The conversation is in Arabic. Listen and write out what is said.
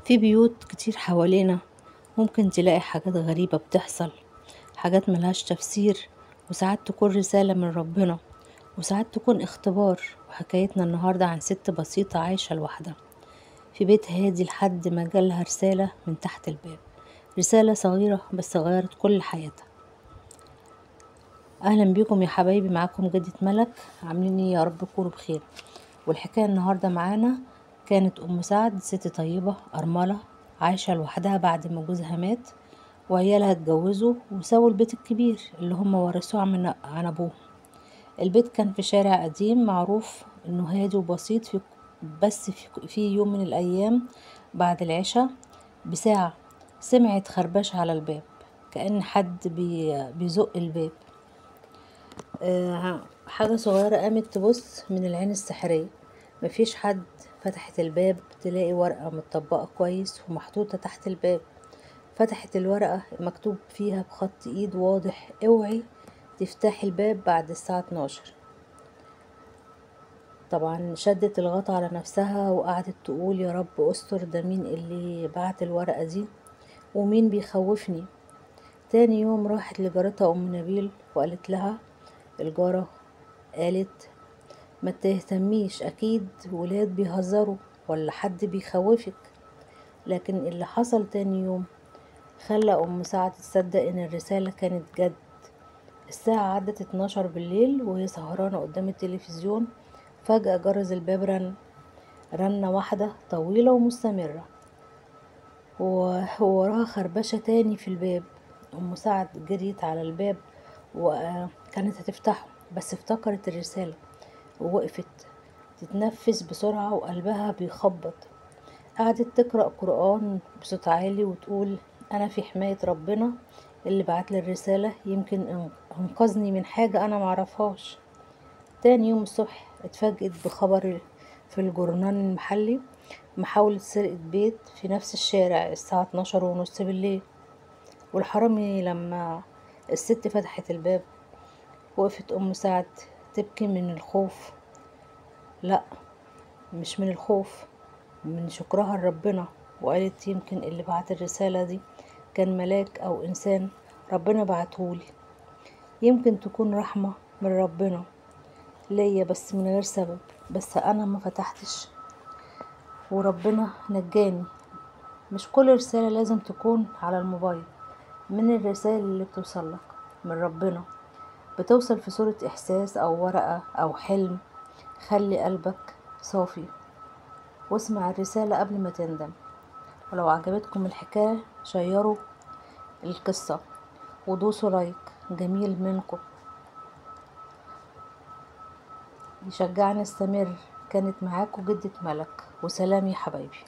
في بيوت كتير حوالينا ممكن تلاقي حاجات غريبة بتحصل، حاجات ملهاش تفسير، وساعات تكون رسالة من ربنا، وساعات تكون اختبار. وحكايتنا النهاردة عن ست بسيطة عايشة لوحدها في بيت هادي لحد ما جالها رسالة من تحت الباب، رسالة صغيرة بس غيرت كل حياتها. أهلا بيكم يا حبايبي، معاكم جدة ملك. عاملين ايه؟ يا رب تكونوا بخير. والحكاية النهاردة معانا كانت أم سعد، ست طيبة أرملة عايشة لوحدها بعد ما جوزها مات وعيالها اتجوزوا وسووا البيت الكبير اللي هم ورثوه عن أبوه. البيت كان في شارع قديم معروف إنه هادي وبسيط. في يوم من الأيام بعد العشاء بساعة سمعت خربشة على الباب، كأن حد بيزق الباب. حاجة صغيرة قامت تبص من العين السحرية، مفيش حد. فتحت الباب تلاقي ورقة متطبقة كويس ومحطوطة تحت الباب. فتحت الورقة مكتوب فيها بخط ايد واضح: اوعي تفتحي الباب بعد الساعة 12. طبعا شدت الغطا على نفسها وقعدت تقول: يا رب استر، ده مين اللي بعت الورقة دي ومين بيخوفني؟ تاني يوم راحت لجارتها ام نبيل وقالت لها، الجارة قالت: ما تهتميش، اكيد ولاد بيهزروا ولا حد بيخوفك. لكن اللي حصل تاني يوم خلى ام سعد تصدق ان الرسالة كانت جد. الساعة عدت 12 بالليل وهي سهرانة قدام التلفزيون، فجأة جرس الباب رن، رنة واحدة طويلة ومستمرة، ووراها خربشة تاني في الباب. ام سعد جريت على الباب وكانت هتفتحه، بس افتكرت الرسالة ووقفت تتنفس بسرعة وقلبها بيخبط. قعدت تقرأ قرآن بصوت عالي وتقول: أنا في حماية ربنا، اللي بعتلي الرسالة يمكن أنقذني من حاجة أنا معرفهاش. تاني يوم الصبح اتفاجئت بخبر في الجورنال المحلي: محاولة سرقة بيت في نفس الشارع الساعة 12:30 بالليل. والحرامي لما الست فتحت الباب وقفت أم سعد تبكي من الخوف. لا، مش من الخوف، من شكرها لربنا. وقالت: يمكن اللي بعت الرسالة دي كان ملاك أو إنسان ربنا بعتهولي، يمكن تكون رحمة من ربنا ليا بس من غير سبب. بس أنا ما فتحتش وربنا نجاني. مش كل رسالة لازم تكون على الموبايل. من الرسائل اللي بتوصلك من ربنا بتوصل في صورة إحساس أو ورقة أو حلم. خلي قلبك صافي واسمع الرسالة قبل ما تندم. ولو عجبتكم الحكاية شيروا القصة ودوسوا لايك جميل منكم يشجعني استمر. كانت معاكم جدة ملك، وسلام يا حبايبي.